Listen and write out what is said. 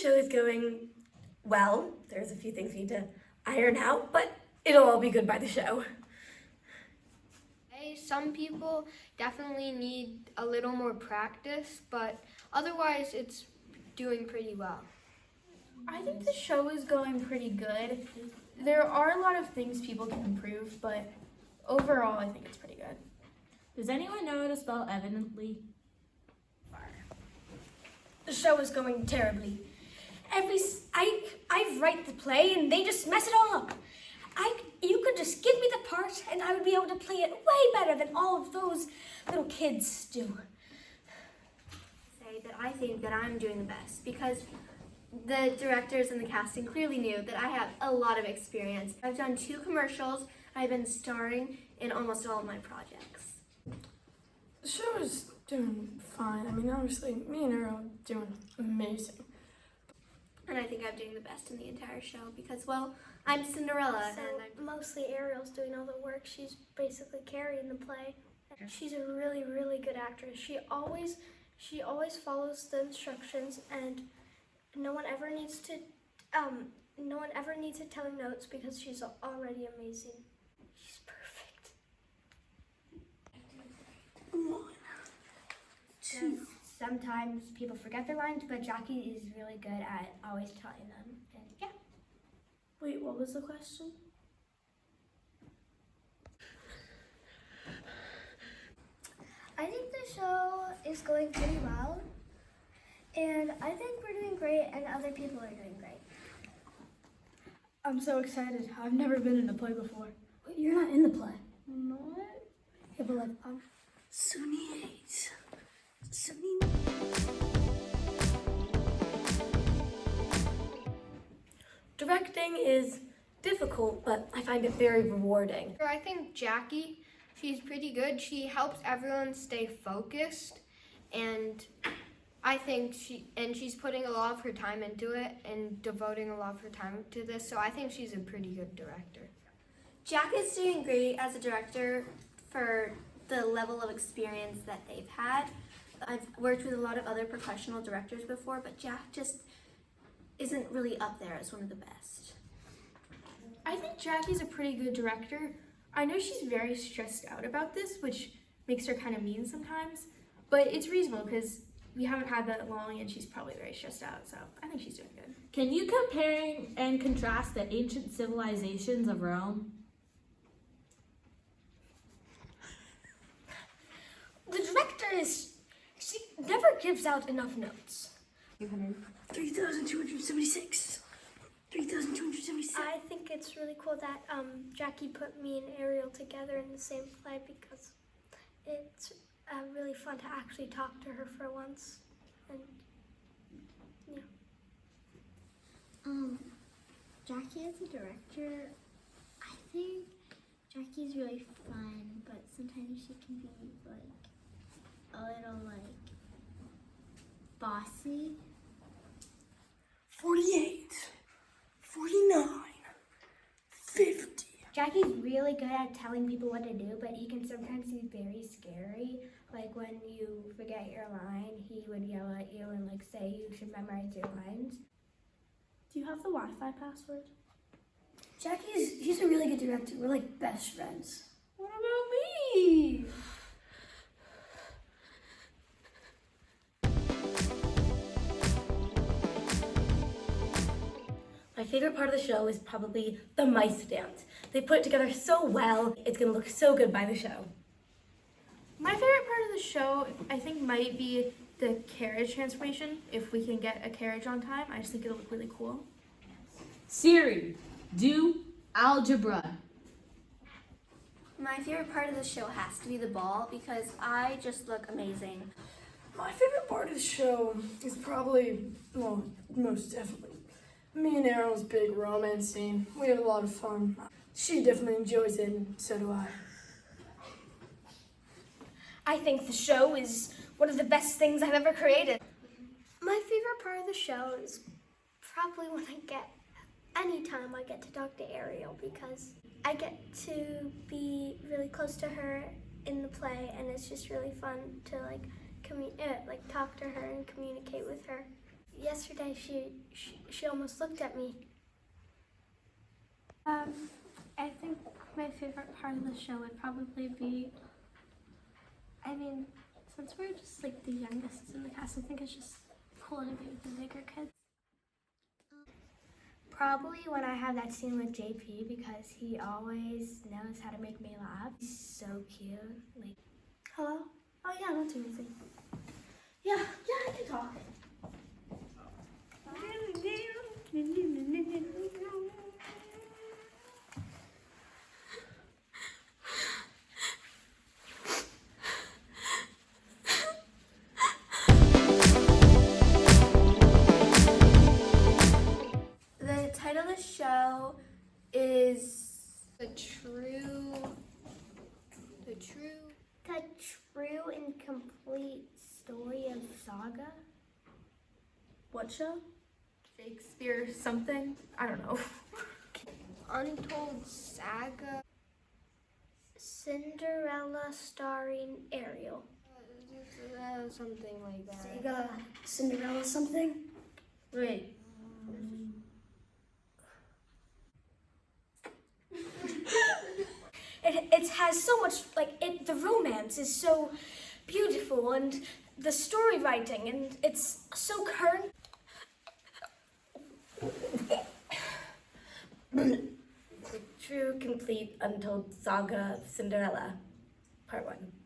show is going well. There's a few things we need to iron out, but it'll all be good by the show. Some people definitely need a little more practice, but otherwise it's doing pretty well. I think the show is going pretty good. There are a lot of things people can improve, but overall I think it's pretty good. Does anyone know how to spell evidently? The show is going terribly. I write the play and they just mess it all up. You could just give me the part and I would be able to play it way better than all of those little kids do. Say that I think that I'm doing the best because the directors and the casting clearly knew that I have a lot of experience. I've done 2 commercials. I've been starring in almost all of my projects. The show is doing fine. I mean, obviously, me and Ariel are doing amazing. And I think I'm doing the best in the entire show because, well, I'm Cinderella. So and I'm mostly Ariel's doing all the work. She's basically carrying the play. She's a really, really good actress. She always follows the instructions, and no one ever needs to tell her notes because she's already amazing. She's perfect. 1, 2. Sometimes people forget their lines, but Jackie is really good at always telling them. And yeah. Wait, what was the question? I think the show is going pretty well, and I think we're doing great, and other people are doing great. I'm so excited. I've never been in a play before. You're not in the play. What? Yeah, but like, Sunny 8. Sunny 9. Directing is difficult, but I find it very rewarding. I think Jackie, she's pretty good. She helps everyone stay focused, and I think she's putting a lot of her time into it and devoting a lot of her time to this, so I think she's a pretty good director. Jack is doing great as a director for the level of experience that they've had. I've worked with a lot of other professional directors before, but Jack just isn't really up there as one of the best. I think Jackie's a pretty good director. I know she's very stressed out about this, which makes her kind of mean sometimes, but it's reasonable because we haven't had that long and she's probably very stressed out, so I think she's doing good. Can you compare and contrast the ancient civilizations of Rome? The director she never gives out enough notes. 3,276. 3,277. I think it's really cool that Jackie put me and Ariel together in the same play because it's really fun to actually talk to her for once. And yeah. Jackie as a director, I think Jackie's really fun, but sometimes she can be like a little like bossy. 48. 49. 50. Jackie's really good at telling people what to do, but he can sometimes be very scary. Like when you forget your line, he would yell at you and like say you should memorize your lines. Do you have the Wi-Fi password? She's a really good director. We're like best friends. What about me? My favorite part of the show is probably the mice dance. They put it together so well, it's gonna look so good by the show. My favorite part of the show, I think, might be the carriage transformation. If we can get a carriage on time, I just think it'll look really cool. Siri, do algebra. My favorite part of the show has to be the ball because I just look amazing. My favorite part of the show is probably, well, most definitely, me and Ariel's big romance scene. We had a lot of fun. She definitely enjoys it, and so do I. I think the show is one of the best things I've ever created. My favorite part of the show is probably when anytime I get to talk to Ariel because I get to be really close to her in the play, and it's just really fun to talk to her and communicate with her. yesterday she almost looked at me. I think my favorite part of the show would probably be, I mean, since we're just like the youngest in the cast, I think it's just cool to be with the bigger kids. Probably when I have that scene with JP because he always knows how to make me laugh. He's so cute. Like, Hello? Oh yeah, not too easy. Yeah, I can talk. The title of the show is The true the true and complete story of Saga. What show? Shakespeare something? I don't know. Untold Saga. Cinderella starring Ariel. Something like that. Saga, Cinderella, something. Wait. It has so much, the romance is so beautiful, and the story writing, and it's so current. The true, complete, untold saga of Cinderella, part 1.